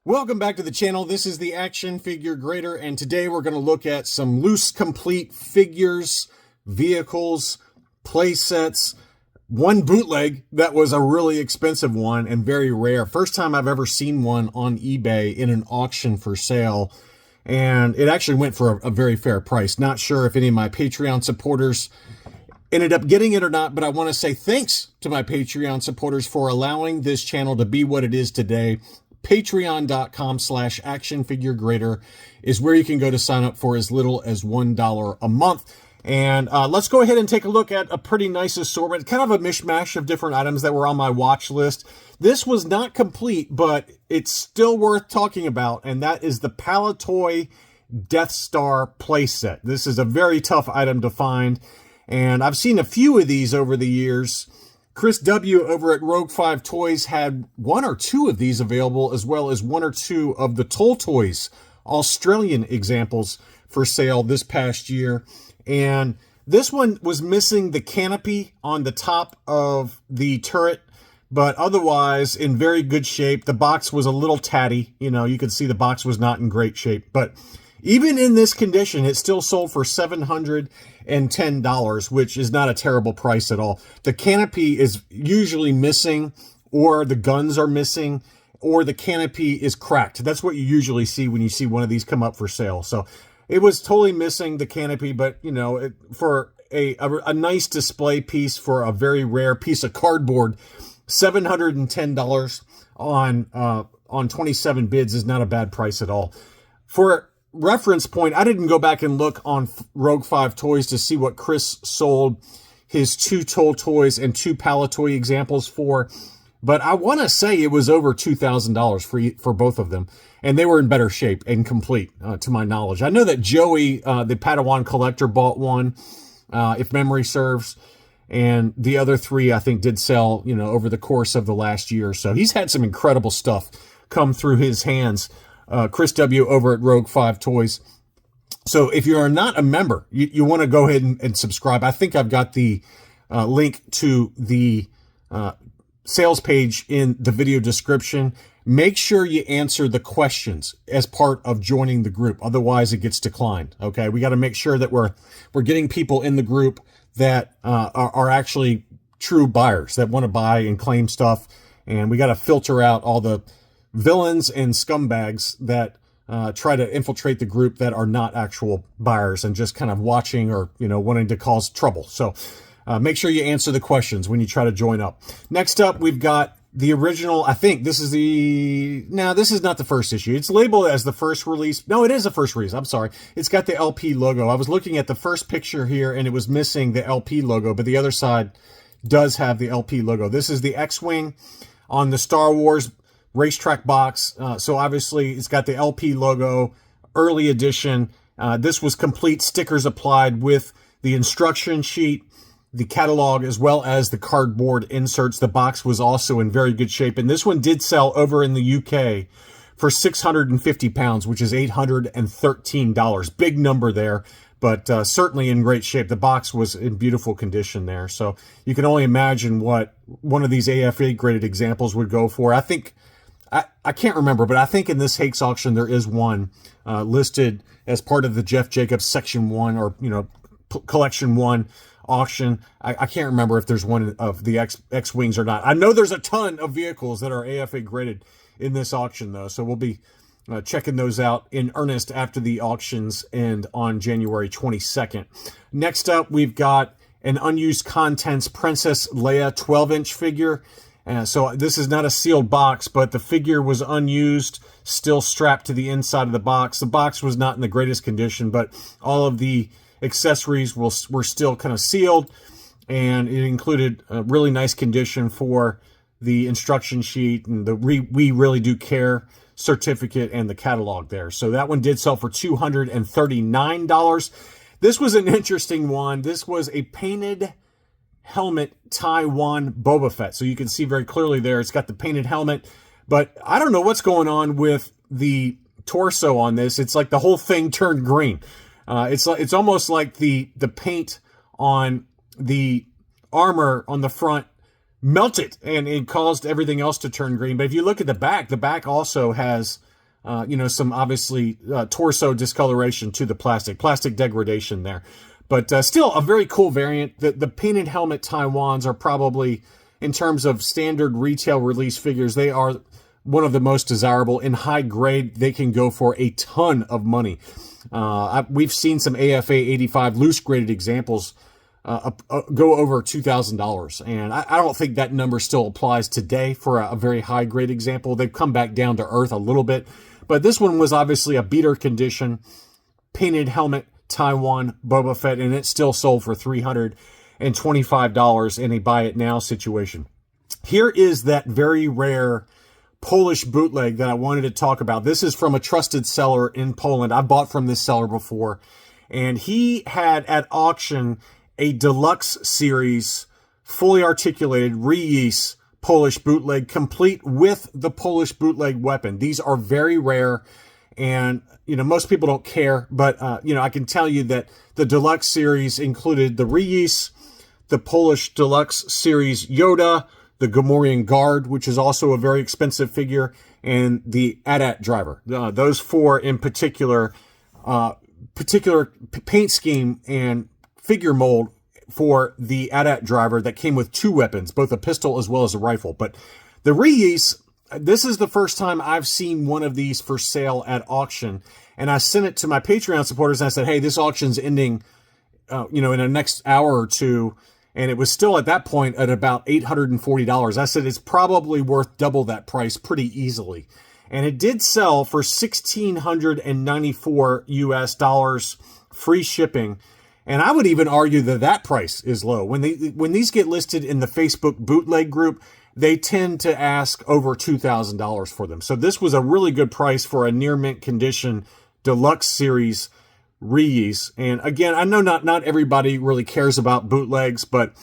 Welcome back to the channel. This is the Action Figure Grader, and today we're going to look at some loose complete figures, vehicles, play sets. One bootleg that was a really expensive one and very rare. First time I've ever seen one on eBay in an auction for sale, and it actually went for a very fair price. Not sure if any of my Patreon supporters ended up getting it or not, but I want to say thanks to my Patreon supporters for allowing this channel to be what it is today. Patreon.com/actionfiguregrader is where you can go to sign up for as little as $1 a month. And let's go ahead and take a look at a pretty nice assortment, kind of a mishmash of different items that were on my watch list. This was not complete, but it's still worth talking about, and that is the Palitoy Death Star playset. This is a very tough item to find, and I've seen a few of these over the years. Chris W. over at Rogue 5 Toys had one or two of these available, as well as one or two of the Toll Toys Australian examples for sale this past year. And this one was missing the canopy on the top of the turret, but otherwise in very good shape. The box was a little tatty. You know, you could see the box was not in great shape, but even in this condition, it still sold for $710, which is not a terrible price at all. The canopy is usually missing, or the guns are missing, or the canopy is cracked. That's what you usually see when you see one of these come up for sale. So it was totally missing the canopy, but you know, for a nice display piece for a very rare piece of cardboard, $710 on 27 bids is not a bad price at all. For reference point, I didn't go back and look on Rogue 5 Toys to see what Chris sold his two Toll Toys and two Palitoy examples for, but I want to say it was over $2,000 for both of them, and they were in better shape and complete, to my knowledge. I know that Joey, the Padawan collector, bought one, if memory serves, and the other three, I think, did sell, you know, over the course of the last year or so. He's had some incredible stuff come through his hands. Chris W. over at Rogue 5 Toys. So if you are not a member, you want to go ahead and subscribe. I think I've got the link to the sales page in the video description. Make sure you answer the questions as part of joining the group. Otherwise, it gets declined. Okay, we got to make sure that we're getting people in the group that are actually true buyers that want to buy and claim stuff, and we got to filter out all the villains and scumbags that try to infiltrate the group that are not actual buyers and just kind of watching or, you know, wanting to cause trouble. So make sure you answer the questions when you try to join up. Next up, we've got the original. I think this is this is not the first issue. It's labeled as the first release. No, it is the first release. I'm sorry. It's got the LP logo. I was looking at the first picture here and it was missing the LP logo, but the other side does have the LP logo. This is the X-Wing on the Star Wars racetrack box. So obviously it's got the LP logo, early edition. This was complete, stickers applied with the instruction sheet, the catalog, as well as the cardboard inserts. The box was also in very good shape. And this one did sell over in the UK for £650, which is $813. Big number there, but certainly in great shape. The box was in beautiful condition there. So you can only imagine what one of these AFA graded examples would go for. I think, I can't remember, but I think in this Hakes auction there is one listed as part of the Jeff Jacobs Section 1 or, you know, Collection 1 auction. I can't remember if there's one of the X-Wings or not. I know there's a ton of vehicles that are AFA graded in this auction, though, so we'll be checking those out in earnest after the auctions end on January 22nd. Next up, we've got an unused contents Princess Leia 12-inch figure. So this is not a sealed box, but the figure was unused, still strapped to the inside of the box. The box was not in the greatest condition, but all of the accessories were still kind of sealed, and it included a really nice condition for the instruction sheet and the We Really Do Care certificate and the catalog there. So that one did sell for $239. This was an interesting one. This was a painted helmet Taiwan Boba Fett. So you can see very clearly there, it's got the painted helmet, but I don't know what's going on with the torso on this. It's like the whole thing turned green. It's almost like the paint on the armor on the front melted and it caused everything else to turn green. But if you look at the back also has some obviously torso discoloration to the plastic degradation there. But still a very cool variant. The painted helmet Taiwans are probably, in terms of standard retail release figures, they are one of the most desirable. In high grade, they can go for a ton of money. We've seen some AFA 85 loose graded examples go over $2,000. And I don't think that number still applies today for a very high grade example. They've come back down to earth a little bit. But this one was obviously a beater condition, painted helmet Taiwan Boba Fett, and it still sold for $325 in a buy it now situation. Here is that very rare Polish bootleg that I wanted to talk about. This is from a trusted seller in Poland. I bought from this seller before, and he had at auction a deluxe series, fully articulated Reese Polish bootleg, complete with the Polish bootleg weapon. These are very rare, and most people don't care, but I can tell you that the deluxe series included the Reese, the Polish deluxe series Yoda, the Gamorrean Guard, which is also a very expensive figure, and the AT-AT driver. Those four in particular paint scheme and figure mold for the AT-AT driver that came with two weapons, both a pistol as well as a rifle. But the Reese, this is the first time I've seen one of these for sale at auction, and I sent it to my Patreon supporters and I said, hey, this auction's ending, in the next hour or two. And it was still at that point at about $840. I said it's probably worth double that price pretty easily. And it did sell for $1,694 US, free shipping. And I would even argue that that price is low. When these get listed in the Facebook bootleg group, they tend to ask over $2,000 for them. So this was a really good price for a near mint condition deluxe series Reese. And again, I know not everybody really cares about bootlegs, but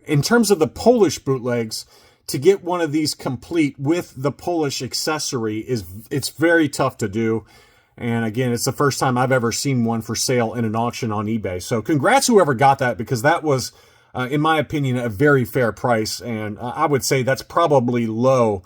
in terms of the Polish bootlegs, to get one of these complete with the Polish accessory it's very tough to do. And again, it's the first time I've ever seen one for sale in an auction on eBay. So congrats whoever got that, because that was, in my opinion, a very fair price. And I would say that's probably low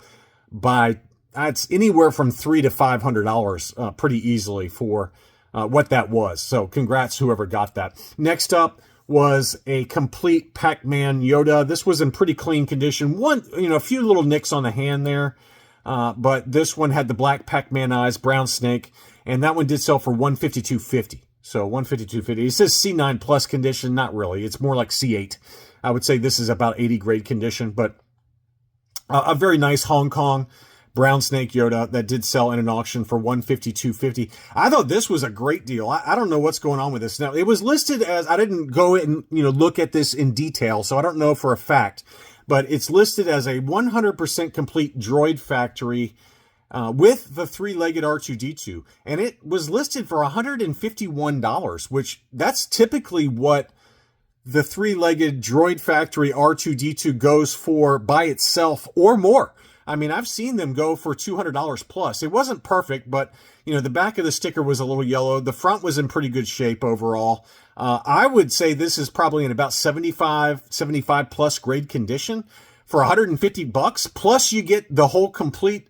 by, it's anywhere from $300 to $500 pretty easily for what that was. So congrats whoever got that. Next up was a complete Pac-Man Yoda. This was in pretty clean condition. A few little nicks on the hand there. But this one had the black Pac-Man eyes, brown snake, and that one did sell for $152.50. So $152.50. It says C9 plus condition. Not really. It's more like C8. I would say this is about 80 grade condition, but a very nice Hong Kong brown snake Yoda that did sell in an auction for $152.50. I thought this was a great deal. I don't know what's going on with this. Now, it was listed as, I didn't go and look at this in detail, so I don't know for a fact, but it's listed as a 100% complete droid factory with the three-legged R2-D2, and it was listed for $151, which that's typically what the three-legged droid factory R2-D2 goes for by itself or more. I mean, I've seen them go for $200 plus. It wasn't perfect, but, the back of the sticker was a little yellow. The front was in pretty good shape overall. I would say this is probably in about 75 plus grade condition for $150. Plus, you get the whole complete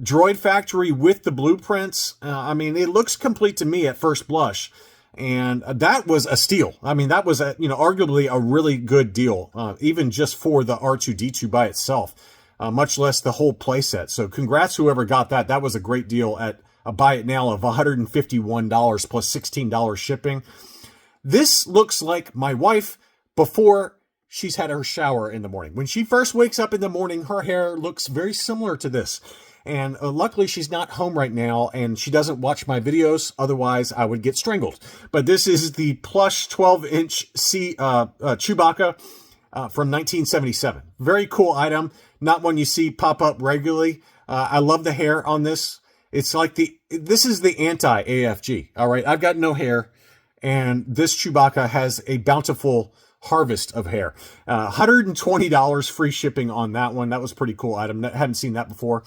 droid factory with the blueprints. It looks complete to me at first blush. And that was a steal. That was, arguably a really good deal, even just for the R2-D2 by itself. Much less the whole playset. So congrats whoever got that. That was a great deal at a buy it now of $151 plus $16 shipping. This looks like my wife before she's had her shower in the morning. When she first wakes up in the morning, her hair looks very similar to this. And luckily she's not home right now and she doesn't watch my videos. Otherwise I would get strangled. But this is the plush 12-inch Chewbacca from 1977. Very cool item. Not one you see pop up regularly. I love the hair on this. It's like this is the anti-AFG. All right. I've got no hair, and this Chewbacca has a bountiful harvest of hair. $120 free shipping on that one. That was a pretty cool item. Hadn't seen that before.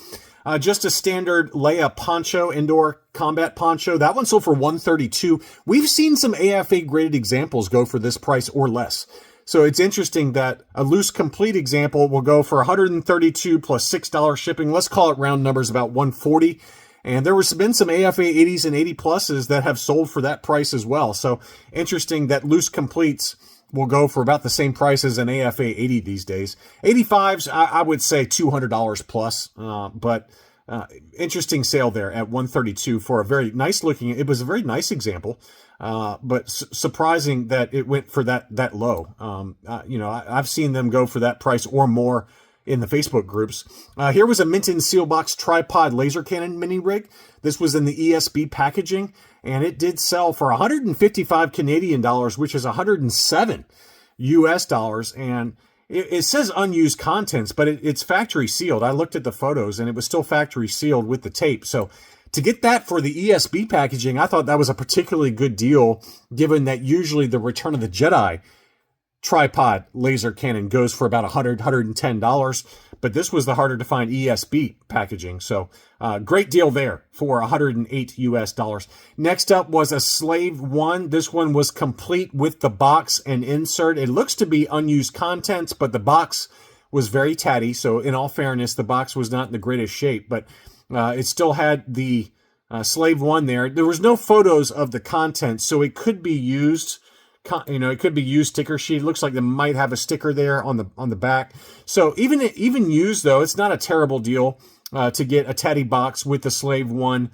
Just a standard Leia poncho, indoor combat poncho. That one sold for $132. We've seen some AFA graded examples go for this price or less. So it's interesting that a loose complete example will go for $132 plus $6 shipping. Let's call it round numbers, about $140. And there was been some AFA 80s and 80 pluses that have sold for that price as well. So interesting that loose completes will go for about the same price as an AFA 80 these days. 85s, I would say $200 plus, but interesting sale there at $132 for a very nice looking. It was a very nice example, but surprising that it went for that low. I've seen them go for that price or more in the Facebook groups. Here was a mint in seal box tripod laser cannon mini rig. This was in the ESB packaging, and it did sell for 155 Canadian dollars, which is 107 US dollars. And it says unused contents, but it's factory sealed. I looked at the photos and it was still factory sealed with the tape. So to get that for the ESB packaging, I thought that was a particularly good deal, given that usually the Return of the Jedi tripod laser cannon goes for about $110, but this was the harder to find ESB packaging. So great deal there for 108 US dollars. Next up was a Slave One. This one was complete with the box and insert. It looks to be unused contents, but the box was very tatty. So in all fairness, the box was not in the greatest shape, but it still had the Slave One there. There was no photos of the contents, so it could be used. It could be used sticker sheet. It looks like they might have a sticker there on the back. So even used though, it's not a terrible deal to get a tatty box with the Slave One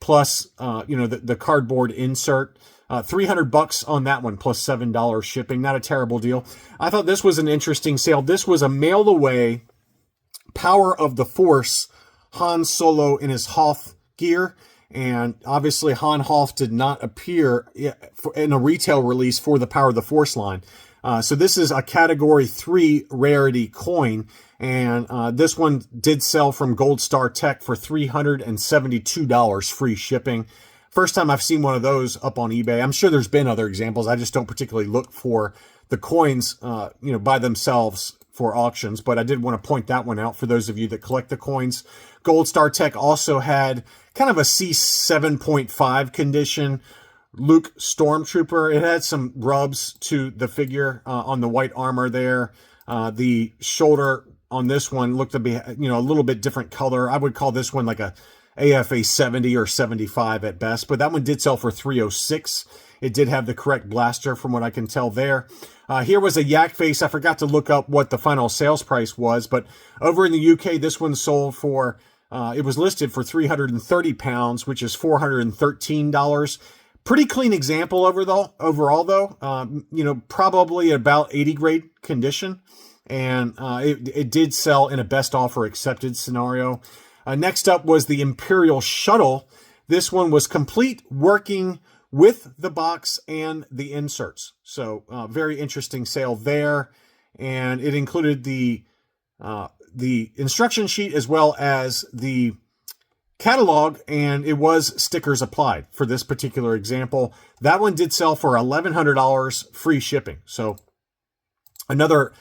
plus the cardboard insert. $300 on that one plus $7 shipping. Not a terrible deal. I thought this was an interesting sale. This was a mail away Power of the Force Han Solo in his Hoth gear. And obviously Han Hoth did not appear in a retail release for the Power of the Force line. So this is a Category 3 rarity coin. And this one did sell from Gold Star Tech for $372 free shipping. First time I've seen one of those up on eBay. I'm sure there's been other examples. I just don't particularly look for the coins, by themselves for auctions. But I did want to point that one out for those of you that collect the coins. Gold Star Tech also had kind of a C7.5 condition Luke Stormtrooper. It had some rubs to the figure on the white armor there. The shoulder on this one looked to be, a little bit different color. I would call this one like a AFA 70 or 75 at best, but that one did sell for $306. It did have the correct blaster from what I can tell there. Here was a Yak Face. I forgot to look up what the final sales price was, but over in the UK, this one sold for, it was listed for 330 pounds, which is $413. Pretty clean example overall though. Probably about 80 grade condition. And it did sell in a best offer accepted scenario. Next up was the Imperial Shuttle. This one was complete, working with the box and the inserts. So very interesting sale there. And it included the instruction sheet as well as the catalog, and it was stickers applied for this particular example. That one did sell for $1,100 free shipping. So another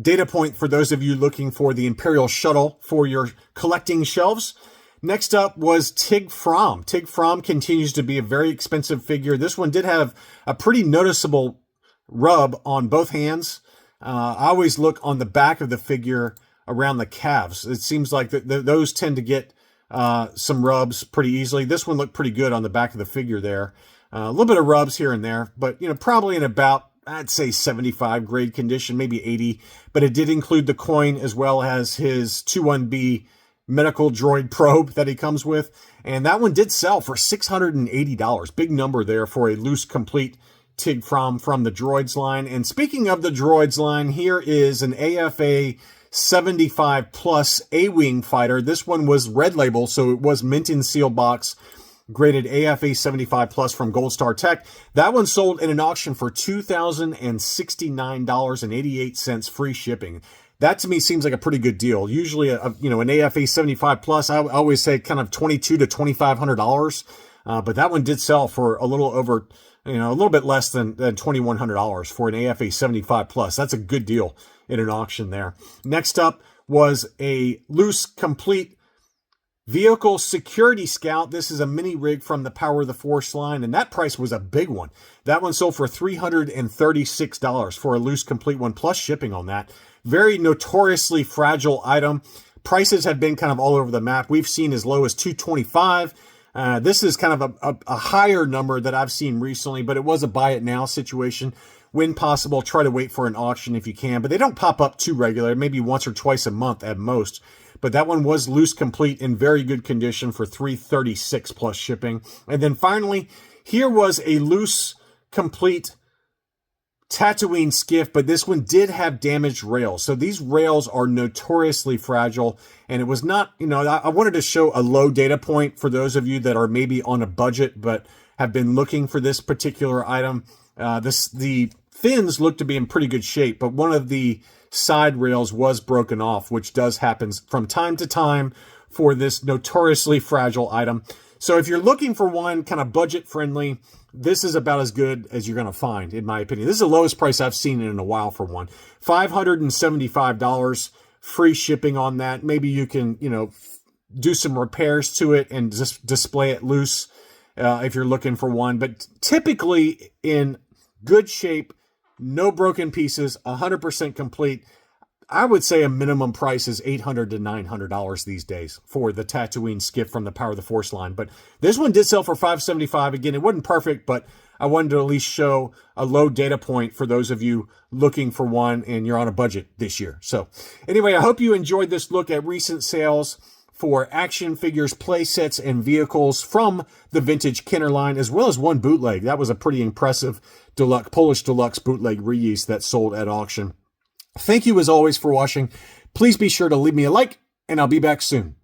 data point for those of you looking for the Imperial Shuttle for your collecting shelves. Next up was Tig Fromm. Tig Fromm continues to be a very expensive figure. This one did have a pretty noticeable rub on both hands. I always look on the back of the figure around the calves. It seems like those tend to get some rubs pretty easily. This one looked pretty good on the back of the figure there. A little bit of rubs here and there, but probably in about, I'd say 75 grade condition, maybe 80. But it did include the coin as well as his 21B medical droid probe that he comes with. And that one did sell for $680. Big number there for a loose complete Tig Fromm from the Droids line. And speaking of the Droids line, here is an AFA 75 plus A-Wing fighter. This one was red label, so it was mint in seal box, graded AFA 75 plus from Gold Star Tech. That one sold in an auction for $2,069.88 free shipping. That to me seems like a pretty good deal. Usually, an AFA 75 plus, I always say kind of $2,200 to $2,500. But that one did sell for a little over, a little bit less than $2,100 for an AFA 75 plus. That's a good deal in an auction there. Next up was a loose complete vehicle security scout. This is a mini rig from the Power of the Force line, and that price was a big one. That one sold for $336 for a loose complete one plus shipping on that. Very notoriously fragile item, Prices have been kind of all over the map. We've seen as low as $225. This is kind of a higher number that I've seen recently, but it was a buy it now situation. When possible, try to wait for an auction if you can, but they don't pop up too regular, maybe once or twice a month at most. But that one was loose complete in very good condition for $336 plus shipping. And then finally, here was a loose complete Tatooine skiff, but this one did have damaged rails. So these rails are notoriously fragile, and it was not, I wanted to show a low data point for those of you that are maybe on a budget but have been looking for this particular item. The fins look to be in pretty good shape, but one of the side rails was broken off, which does happen from time to time for this notoriously fragile item. So if you're looking for one kind of budget friendly, this is about as good as you're going to find, in my opinion. This is the lowest price I've seen in a while for one. $575, free shipping on that. Maybe you can, do some repairs to it and just display it loose if you're looking for one. But typically in good shape, no broken pieces, 100% complete, I would say a minimum price is $800 to $900 these days for the Tatooine skiff from the Power of the Force line. But this one did sell for $575. Again, it wasn't perfect, but I wanted to at least show a low data point for those of you looking for one and you're on a budget this year. So anyway, I hope you enjoyed this look at recent sales for action figures, play sets, and vehicles from the vintage Kenner line, as well as one bootleg. That was a pretty impressive Polish Deluxe bootleg reuse that sold at auction. Thank you as always for watching. Please be sure to leave me a like, and I'll be back soon.